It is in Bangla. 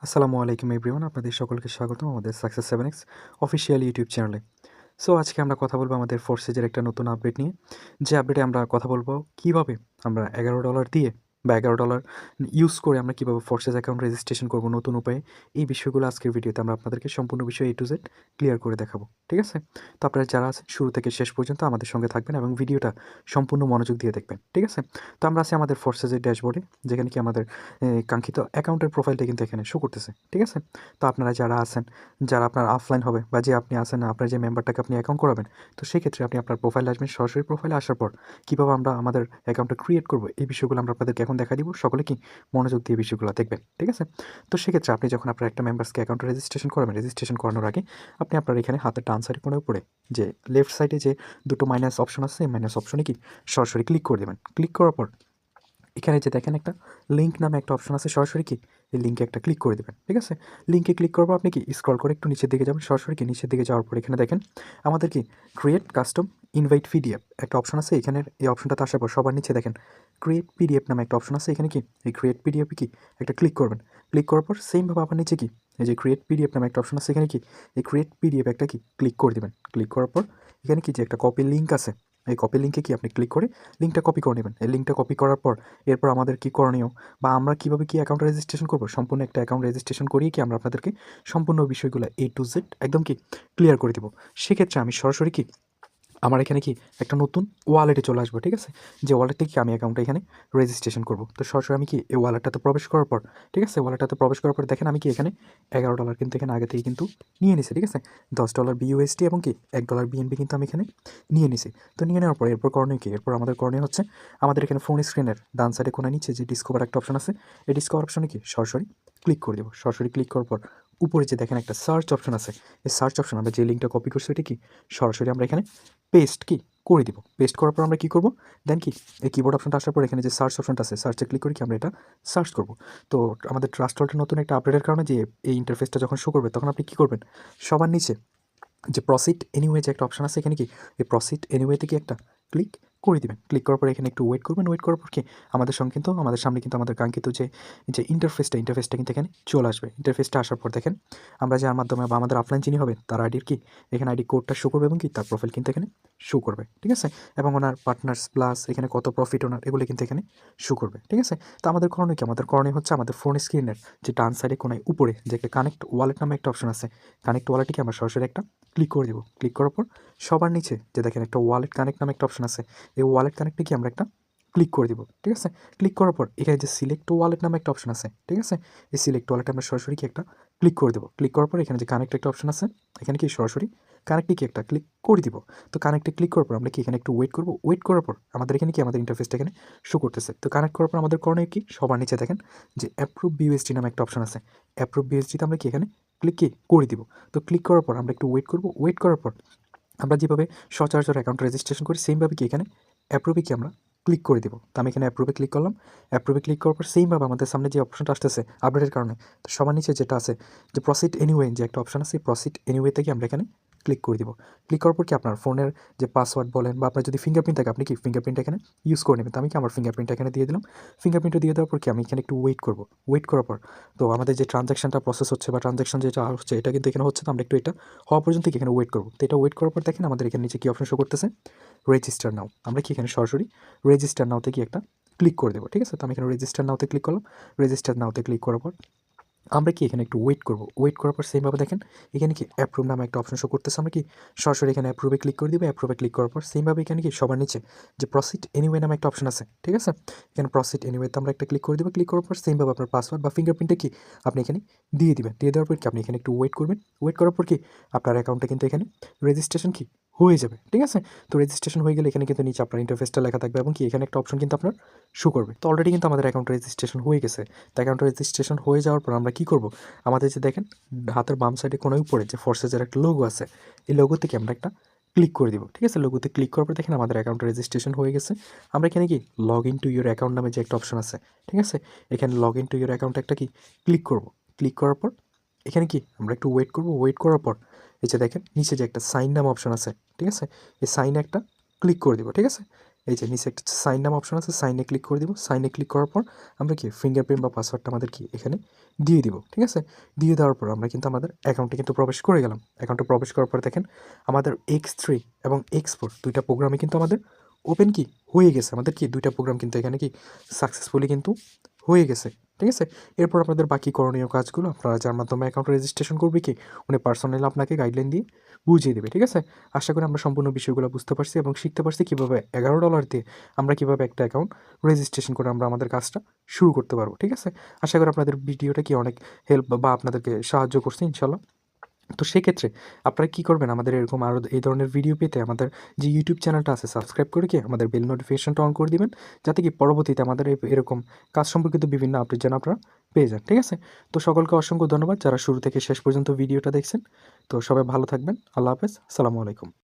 আসসালামু আলাইকুম এভরিওয়ান, আপনাদের সকলকে স্বাগতম আমাদের সাকসেস 7x অফিসিয়াল ইউটিউব চ্যানেলে। সো আজকে আমরা কথা বলবো আমাদের ফোর্সেজের একটা নতুন আপডেট নিয়ে। যে আপডেটে আমরা কথা বলবো কীভাবে আমরা $11 দিয়ে বা $11 ইউজ করে আমরা কীভাবে ফোর্সেজ অ্যাকাউন্ট রেজিস্ট্রেশন করবো নতুন উপায়ে। এই বিষয়গুলো আজকের ভিডিওতে আমরা আপনাদেরকে সম্পূর্ণ বিষয় A to Z ক্লিয়ার করে দেখাবো, ঠিক আছে? তো আপনারা যারা আছেন শুরু থেকে শেষ পর্যন্ত আমাদের সঙ্গে থাকবেন এবং ভিডিওটা সম্পূর্ণ মনোযোগ দিয়ে দেখবেন, ঠিক আছে? তো আমরা আছি আমাদের ফোর্সেজের ড্যাশবোর্ডে, যেখানে কি আমাদের কাঙ্ক্ষিত অ্যাকাউন্টের প্রোফাইলটা কিন্তু এখানে শো করতেছে, ঠিক আছে? তো আপনারা যারা আছেন, যারা আপনার অফলাইন হবে বা যে আপনি আছেন না, আপনার যে মেম্বারটাকে আপনি অ্যাকাউন্ট করাবেন, তো সেক্ষেত্রে আপনি আপনার প্রোফাইলে আসবেন। সরাসরি প্রোফাইলে আসার পর কীভাবে আমরা আমাদের অ্যাকাউন্টটা ক্রিয়েট করবো, এই বিষয়গুলো আমরা আপনাদেরকে এখন দেখা দিব। সকলে কি মনোযোগ দিয়ে বিষয়গুলো দেখবেন, ঠিক আছে? তো সেক্ষেত্রে আপনি যখন আপনার একটা মেম্বার্সকে অ্যাকাউন্টে রেজিস্ট্রেশন করবেন, রেজিস্ট্রেশন করানোর আগে আপনি আপনার এখানে হাতের ডান সাইডে কোণে উপরে যে লেফট সাইডে যে দুটো মাইনাস অপশন আছে, এই মাইনাস অপশনে কি সরাসরি ক্লিক করে দেবেন। ক্লিক করার পর এখানে যে দেখেন একটা লিঙ্ক নামে একটা অপশন আছে, সরাসরি কি এই লিঙ্কে একটা ক্লিক করে দেবেন, ঠিক আছে? লিঙ্কে ক্লিক করবো, আপনি কি স্ক্রল করে একটু নিচের দিকে যাবেন। সরাসরি কি নিচের দিকে যাওয়ার পর এখানে দেখেন আমাদের কি ক্রিয়েট কাস্টম ইনভাইট পিডিএফ একটা অপশন আছে। এখানের এই অপশনটাতে আসার পর সবার নিচে দেখেন ক্রিয়েট পিডিএফ নামে একটা অপশন আছে। এখানে কি এই ক্রিয়েট পিডিএফ কি একটা ক্লিক করবেন। ক্লিক করার পর সেমভাবে আবার নিচে কি এই যে ক্রিয়েট পিডিএফ নামে একটা অপশন আছে, এখানে কি এই ক্রিয়েট পিডিএফ একটা কি ক্লিক করে দেবেন। ক্লিক করার পর এখানে কি যে একটা কপি লিঙ্ক আছে, এই কপি লিঙ্কে কি আপনি ক্লিক করে লিঙ্কটা কপি করে নেবেন। এই লিঙ্কটা কপি করার পর এরপর আমাদের কি করণীয় বা আমরা কীভাবে কি অ্যাকাউন্ট রেজিস্ট্রেশন করবো, সম্পূর্ণ একটা অ্যাকাউন্ট রেজিস্ট্রেশন করিয়ে কি আমরা আপনাদেরকে সম্পূর্ণ বিষয়গুলো A to Z একদম কি ক্লিয়ার করে দেবো। সেক্ষেত্রে আমি সরাসরি কি আমার এখানে কি একটা নতুন ওয়ালেটে চলে আসবো, ঠিক আছে? যে ওয়ালেট থেকে আমি অ্যাকাউন্টটা এখানে রেজিস্ট্রেশন করবো। তো সরাসরি আমি কি এই ওয়ালেটটাতে প্রবেশ করার পর, ঠিক আছে, ওয়ালেটটাতে প্রবেশ করার পর দেখেন আমি কি এখানে $11 কিন্তু এখানে আগে থেকে কিন্তু নিয়ে নিছি, ঠিক আছে? $10 BUSD এবং কি $1 BNB কিন্তু আমি এখানে নিয়ে নিছি। তো নিয়ে নেওয়ার পর এরপর করণীয় কি? এরপর আমাদের করণীয় হচ্ছে আমাদের এখানে ফোন স্ক্রিনের ডান সাইডে কোণা নিচে যে ডিসকভার একটা অপশন আছে, এই ডিসকভার অপশনে কি সরাসরি ক্লিক করে দেবো। সরাসরি ক্লিক করার পর উপরে যে দেখেন একটা সার্চ অপশন আছে, এই সার্চ অপশন আমরা যে লিঙ্কটা কপি করছি এটা কি সরাসরি আমরা এখানে পেস্ট কি করে দিব। পেস্ট করার পর আমরা কি করব, দেন কি এই কিবোর্ড অপশনটা আসার পর এখানে যে সার্চ অপশনটা আছে, সার্চে ক্লিক করে কি আমরা এটা সার্চ করব। তো আমাদের ট্রাস্ট ওয়ালেটের নতুন একটা আপডেটের কারণে যে এই ইন্টারফেসটা যখন শো করবে তখন আপনি কি করবেন, সবার নিচে যে প্রসিড এনিওয়ে যে একটা অপশন আছে, এখানে কি এই প্রসিড এনিওয়েতে কি একটা ক্লিক করে দিবেন। ক্লিক করার পর এখানে একটু ওয়েট করবেন। ওয়েট করার পর কি আমাদের সঙ্গে কিন্তু আমাদের সামনে কিন্তু আমাদের কাঙ্ক্ষিত যে যে ইন্টারফেসটা কিন্তু এখানে চলে আসবে। ইন্টারফেসটা আসার পর দেখেন আমরা যার মাধ্যমে বা আমাদের অফলাইন যিনি হবেন তার আইডির কি এখানে আইডি কোডটা শো করবে এবং কি তার প্রোফাইল কিন্তু এখানে শো করবে, ঠিক আছে? এবং ওনার পার্টনার্স প্লাস এখানে কত প্রফিট ওনার এগুলো কিন্তু এখানে শো করবে, ঠিক আছে? তো আমাদের করণীয় কি? আমাদের করণীয় হচ্ছে আমাদের ফোন স্ক্রিনের যে ডান সাইডে কোনায় উপরে যে একটা কানেক্ট ওয়ালেট নামে একটা অপশন আছে, কানেক্ট ওয়ালেটকে আমরা সরাসরি একটা ক্লিক করে দেবো। ক্লিক করার পর সবার নিচে যে দেখেন একটা ওয়ালেট কানেক্ট নামে একটা অপশন আছে, এই ওয়ালেট কানেক্টে কি আমরা একটা ক্লিক করে দিব, ঠিক আছে? ক্লিক করার পর এখানে যে সিলেক্ট ওয়ালেট নামে একটা অপশন আছে, ঠিক আছে? এই সিলেক্ট ওয়ালেটে আমরা সরাসরি কি একটা ক্লিক করে দেবো। ক্লিক করার পর এখানে যে কানেক্ট একটা অপশন আছে, এখানে কি সরাসরি কানেক্টে কি একটা ক্লিক করে দিব। তো কানেক্টে ক্লিক করার পর আমরা কি এখানে একটু ওয়েট করবো। ওয়েট করার পর আমাদের এখানে কি আমাদের ইন্টারফেসটা এখানে শো করতেছে। তো কানেক্ট করার পর আমাদের করণীয় কি, সবার নিচে দেখেন যে অ্যাপ্রুভ বিউএসডি নামে একটা অপশন আছে, অ্যাপ্রুভ বিউএসডিতে আমরা কি এখানে ক্লিক কি করে দিব। তো ক্লিক করার পর আমরা একটু ওয়েট করবো। ওয়েট করার পর আমরা যেভাবে সচরাচর অ্যাকাউন্ট রেজিস্ট্রেশন করি সেমভাবে কি এখানে অ্যাপ্রুভে কি আমরা ক্লিক করে দেবো। তো আমি এখানে অ্যাপ্রুভে ক্লিক করলাম। অ্যাপ্রুভে ক্লিক করার পর সেমভাবে আমাদের সামনে যে অপশনটা আসতেছে আপডেটের কারণে, তো সবার নিচে যেটা আছে যে প্রসিড এনিওয়ে যে একটা অপশন আছে, প্রসিড এনিওয়েতে কি আমরা এখানে ক্লিক করে দিব। ক্লিক করার পর কি আপনার ফোনের যে পাসওয়ার্ড বলেন বা আপনার যদি ফিঙ্গারপ্রিন্ট থাকে আপনি কি ফিঙ্গারপ্রিন্ট এখানে ইউজ করে নেবেন। তো আমি কি আমার ফিঙ্গারপ্রিন্ট এখানে দিয়ে দিলাম। ফিঙ্গারপ্রিন্টটা দিয়ে দেওয়ার পর কি আমি এখানে একটু ওয়েট করবো। ওয়েট করার পর তো আমাদের যে ট্রানজ্যাকশনটা প্রসেস হচ্ছে বা ট্রানজ্যাকশন যেটা হচ্ছে এটা কিন্তু এখানে হচ্ছে, তো আমরা একটু এটা হওয়া পর্যন্ত কি এখানে ওয়েট করবো। তো এটা ওয়েট করার পর দেখেন আমাদের এখানে নিচে কি অপশন শো করতেছে, রেজিস্টার নাও। আমরা কি এখানে সরাসরি রেজিস্টার নাওতে কি একটা ক্লিক করে দেবো, ঠিক আছে? তো আমি এখানে রেজিস্টার নাওতে ক্লিক করলাম। রেজিস্টার নাওতে ক্লিক করার পর আমরা কি এখানে একটু ওয়েট করবো। ওয়েট করার পর সেমভাবে দেখেন এখানে কি অ্যাপ্রুভ নামে একটা অপশন শো করতেছে, আমরা কি সরাসরি এখানে অ্যাপ্রুভে ক্লিক করে দিব। অ্যাপ্রুভে ক্লিক করার পর সেমভাবে এখানে কি সবার নিচে যে প্রসিড এনিওয়ে নামে একটা অপশন আছে, ঠিক আছে? এখানে প্রসিড এনিওয়েতে আমরা একটা ক্লিক করে দেবো। ক্লিক করার পর সেমভাবে আপনার পাসওয়ার্ড বা ফিঙ্গারপ্রিন্টটা কি আপনি এখানে দিয়ে দিবেন। দিয়ে দেওয়ার পর কি আপনি এখানে একটু ওয়েট করবেন। ওয়েট করার পর কি আপনার অ্যাকাউন্টে কিন্তু এখানে রেজিস্ট্রেশন কি হয়ে যাবে, ঠিক আছে? তো রেজিস্ট্রেশন হয়ে গেলে এখানে কিন্তু নিচে আপনার ইন্টারফেসটা লেখা থাকবে এবং কি এখানে একটা অপশন কিন্তু আপনার শো করবে। তো অলরেডি কিন্তু আমাদের অ্যাকাউন্ট রেজিস্ট্রেশন হয়ে গেছে। তো অ্যাকাউন্ট রেজিস্ট্রেশন হয়ে যাওয়ার পর আমরা কী করবো, আমাদের যে দেখেন হাতের বাম সাইডে কোনায় উপরে যে ফোর্সেজের একটা লোগো আছে, এই লোগো থেকে আমরা একটা ক্লিক করে দিব, ঠিক আছে? লোগোতে ক্লিক করার পর দেখেন আমাদের অ্যাকাউন্ট রেজিস্ট্রেশন হয়ে গেছে। আমরা এখানে কি log in to your account নামে যে একটা অপশন আছে, ঠিক আছে? এখানে log in to your account একটা কি ক্লিক করব। ক্লিক করার পর এখানে কি আমরা একটু ওয়েট করব। ওয়েট করার পর এই যে দেখেন নিচে যে একটা সাইন নাম অপশন আছে, ঠিক আছে? এই সাইনে একটা ক্লিক করে দিব, ঠিক আছে? এই যে নিচে একটা সাইন নাম অপশন আছে, সাইনে ক্লিক করে দিব। সাইনে ক্লিক করার পর আমরা কি ফিঙ্গারপ্রিন্ট বা পাসওয়ার্ডটা আমাদের কি এখানে দিয়ে দিব, ঠিক আছে? দিয়ে দেওয়ার পর আমরা কিন্তু আমাদের অ্যাকাউন্টে কিন্তু প্রবেশ করে গেলাম। অ্যাকাউন্টে প্রবেশ করার পর দেখেন আমাদের X3 এবং X4 দুইটা প্রোগ্রামই কিন্তু আমাদের ওপেন কি হয়ে গেছে। আমাদের কি দুইটা প্রোগ্রাম কিন্তু এখানে কি সাকসেসফুলি কিন্তু হয়ে গেছে, ঠিক আছে? এরপর আপনাদের বাকি করণীয় কাজগুলো আপনারা যার মাধ্যমে অ্যাকাউন্ট রেজিস্ট্রেশন করবে কি উনি পার্সোনালি আপনাকে গাইডলাইন দিয়ে বুঝিয়ে দেবে, ঠিক আছে? আশা করি আমরা সম্পূর্ণ বিষয়গুলো বুঝতে পারছি এবং শিখতে পারছি কীভাবে $11 দিয়ে আমরা কীভাবে একটা অ্যাকাউন্ট রেজিস্ট্রেশন করে আমরা আমাদের কাজটা শুরু করতে পারবো, ঠিক আছে? আশা করি আপনাদের ভিডিওটা কি অনেক হেল্প বা আপনাদেরকে সাহায্য করছে ইনশাল্লাহ। তো সেক্ষেত্রে আপনারা কী করবেন, আমাদের এরকম আরও এই ধরনের ভিডিও পেতে আমাদের যে ইউটিউব চ্যানেলটা আছে সাবস্ক্রাইব করে কি আমাদের বেল নোটিফিকেশনটা অন করে দিবেন, যাতে কি পরবর্তীতে আমাদের এরকম কাজ সম্পর্কিত বিভিন্ন আপডেট যেন আপনারা পেয়ে যান, ঠিক আছে? তো সকলকে অসংখ্য ধন্যবাদ যারা শুরু থেকে শেষ পর্যন্ত ভিডিওটা দেখছেন। তো সবাই ভালো থাকবেন। আল্লাহ হাফেজ। আসসালামু আলাইকুম।